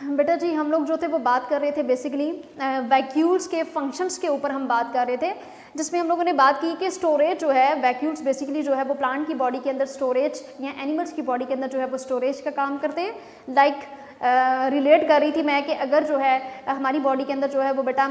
बेटा जी हम लोग जो थे वो बात कर रहे थे बेसिकली वैक्यूल्स के फंक्शंस के ऊपर हम बात कर रहे थे, जिसमें हम लोगों ने बात की कि स्टोरेज जो है वैक्यूल्स बेसिकली जो है वो प्लांट की बॉडी के अंदर स्टोरेज या एनिमल्स की बॉडी के अंदर जो है वो स्टोरेज का काम करते हैं। लाइक रिलेट कर रही थी मैं कि अगर जो है हमारी बॉडी के अंदर जो है वो बेटा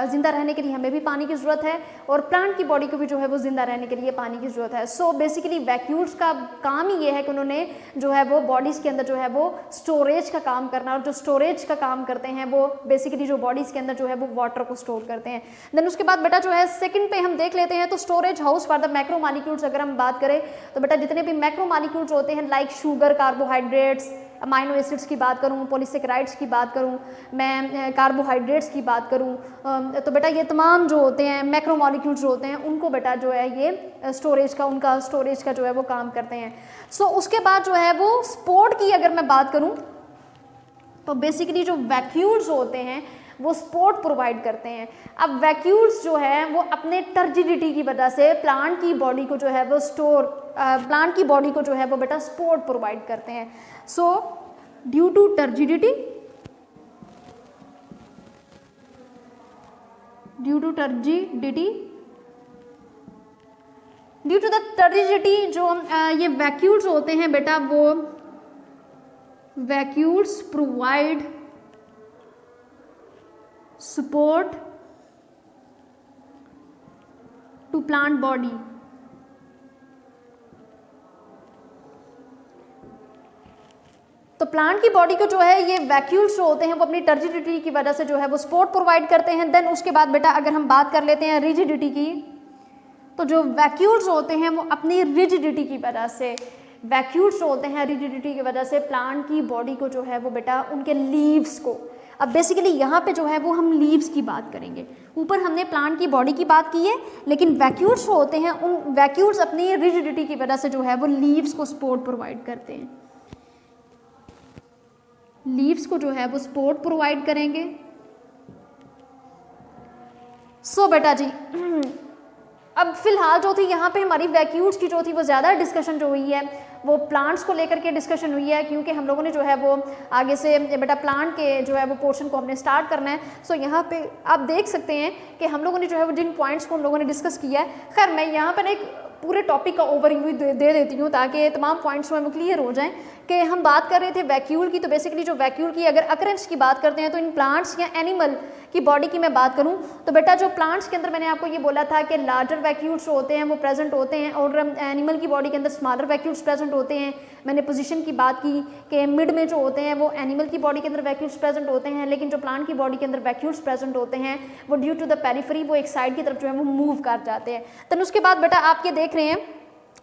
ज़िंदा रहने के लिए हमें भी पानी की ज़रूरत है और प्लांट की बॉडी को भी जो है वो ज़िंदा रहने के लिए पानी की ज़रूरत है। सो बेसिकली वैक्यूल्स का काम ही ये है कि उन्होंने जो है वो बॉडीज़ के अंदर जो है वो स्टोरेज का काम करना, और जो स्टोरेज का काम करते हैं वो बेसिकली जो बॉडीज़ के अंदर जो है वो वाटर को स्टोर करते हैं। देन उसके बाद बेटा जो है सेकंड पे हम देख लेते हैं तो storage house for the macro molecules अगर हम बात करें तो बेटा जितने भी मैक्रो मॉलिक्यूल्स होते हैं like sugar, carbohydrates, amino acids की बात करूं, पॉलीसेकेराइड्स की बात करूं, मैं कार्बोहाइड्रेट्स की बात करूं, तो बेटा ये तमाम जो होते हैं मैक्रो मॉलिक्यूल्स जो होते हैं उनको बेटा जो है ये स्टोरेज का जो है वो काम करते हैं। सो उसके बाद जो है वो स्पोर्ट की अगर मैं बात करूं तो बेसिकली जो वैक्यूल्स होते हैं वो सपोर्ट प्रोवाइड करते हैं। अब वैक्यूल्स जो है वो अपने टर्जिडिटी की वजह से प्लांट की बॉडी को जो है वो प्लांट की बॉडी को जो है वो बेटा सपोर्ट प्रोवाइड करते हैं। सो ड्यू टू टर्जिडिटी जो ये वैक्यूल्स होते हैं बेटा वो vacuoles provide support to plant body। तो प्लांट की बॉडी को जो है ये वैक्यूल्स जो होते हैं वो अपनी टर्जिडिटी की वजह से जो है वो सपोर्ट प्रोवाइड करते हैं। देन उसके बाद बेटा अगर हम बात कर लेते हैं रिजिडिटी की, तो जो वैक्यूल्स होते हैं वो अपनी रिजिडिटी की वजह से प्लांट की बॉडी को जो है वो बेटा उनके लीव्स को, अब बेसिकली यहाँ पे जो है वो हम लीव्स की बात करेंगे। ऊपर हमने प्लांट की बॉडी की बात की है, लेकिन वैक्यूल्स जो होते हैं उन वैक्यूल्स अपनी रिजिडिटी की वजह से जो है वो लीव्स को सपोर्ट प्रोवाइड करते हैं, लीव्स को जो है वो सपोर्ट प्रोवाइड करेंगे। सो बेटा जी अब फिलहाल जो थी यहाँ पे हमारी वैक्यूल्स की जो थी वो ज़्यादा डिस्कशन जो हुई है वो प्लांट्स को लेकर के डिस्कशन हुई है, क्योंकि हम लोगों ने जो है वो आगे से बेटा प्लांट के जो है वो पोर्शन को हमने स्टार्ट करना है। सो यहाँ पे आप देख सकते हैं कि हम लोगों ने जो है वो जिन पॉइंट्स को हम लोगों ने डिस्कस किया है, खैर मैं यहाँ पर एक पूरे टॉपिक का ओवरव्यू दे देती हूँ ताकि तमाम पॉइंट्स में क्लियर हो जाएं कि हम बात कर रहे थे वैक्यूल की। तो बेसिकली जो वैक्यूल की अगर अकरेंस की बात करते हैं तो इन प्लांट्स या एनिमल की बॉडी की मैं बात करूं तो बेटा जो प्लांट्स के अंदर मैंने आपको ये बोला था कि लार्जर वैक्यूल्स होते हैं वो प्रेजेंट होते हैं और एनिमल की बॉडी के अंदर स्मॉलर वैक्यूल्स प्रेजेंट होते हैं। मैंने पोजीशन की बात की कि मिड में जो होते हैं वो एनिमल की बॉडी के अंदर वैक्यूल्स प्रेजेंट होते हैं, लेकिन जो प्लांट की बॉडी के अंदर वैक्यूल्स प्रेजेंट होते हैं वो ड्यू टू द पेरिफेरी वो एक साइड की तरफ जो है वो मूव कर जाते हैं। तो उसके बाद बेटा आप ये देख रहे हैं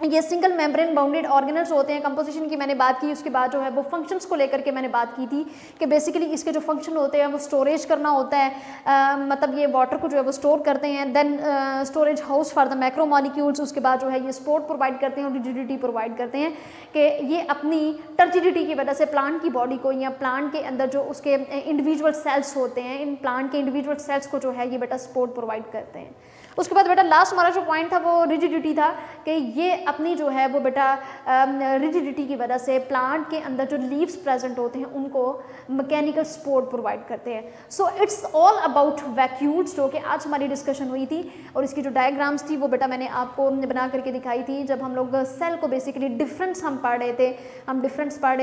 ये सिंगल मेम्ब्रेन बाउंडेड ऑर्गेनल्स होते हैं। कंपोजिशन की मैंने बात की, उसके बाद जो है वो फंक्शंस को लेकर के मैंने बात की थी कि बेसिकली इसके जो फंक्शन होते हैं वो स्टोरेज करना होता है, मतलब ये वाटर को जो है वो स्टोर करते हैं। Then storage house for the macro molecules, उसके बाद जो है ये सपोर्ट प्रोवाइड करते हैं और रिजिडिटी प्रोवाइड करते हैं कि ये अपनी टर्जिडिटी की वजह से प्लांट की बॉडी को या प्लांट के अंदर जो उसके इंडिविजुअल सेल्स होते हैं, इन प्लांट के इंडिविजुअल सेल्स को जो है ये बेटा सपोर्ट प्रोवाइड करते हैं। उसके बाद बेटा लास्ट हमारा जो पॉइंट था वो रिजिडिटी था कि ये अपनी जो है वो बेटा रिजिडिटी की वजह से प्लांट के अंदर जो लीव्स प्रेजेंट होते हैं उनको मैकेनिकल सपोर्ट प्रोवाइड करते हैं। So it's all about vacuoles जो कि आज हमारी डिस्कशन हुई थी, और इसकी जो डायग्राम्स थी वो बेटा मैंने आपको बना करके दिखाई थी। जब हम लोग सेल को बेसिकली डिफरेंस हम पढ़ रहे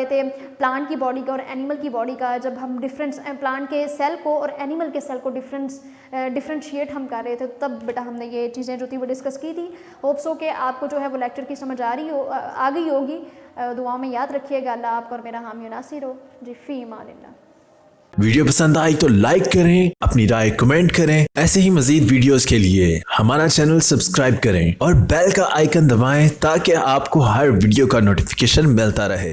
थे प्लांट की बॉडी का और एनिमल की बॉडी का, जब हम डिफरेंस प्लांट के सेल को और एनिमल के सेल को डिफरेंशिएट हम कर रहे थे तब बेटा हमने ये चीज़ें जो थी वो डिस्कस की थी। होप्स हो कि आपको जो है वो लेक्चर की समझ आ गई होगी। दुआओं में याद रखिएगा। अल्लाह आपका और मेरा हामी नासिर हो जी। फी अमानिल्लाह। वीडियो पसंद आई तो लाइक करें, अपनी राय कमेंट करें। ऐसे ही मजीद वीडियोस के लिए हमारा चैनल सब्सक्राइब करें और बेल का आइकन दबाएं ताकि आपको हर वीडियो का नोटिफिकेशन मिलता रहे।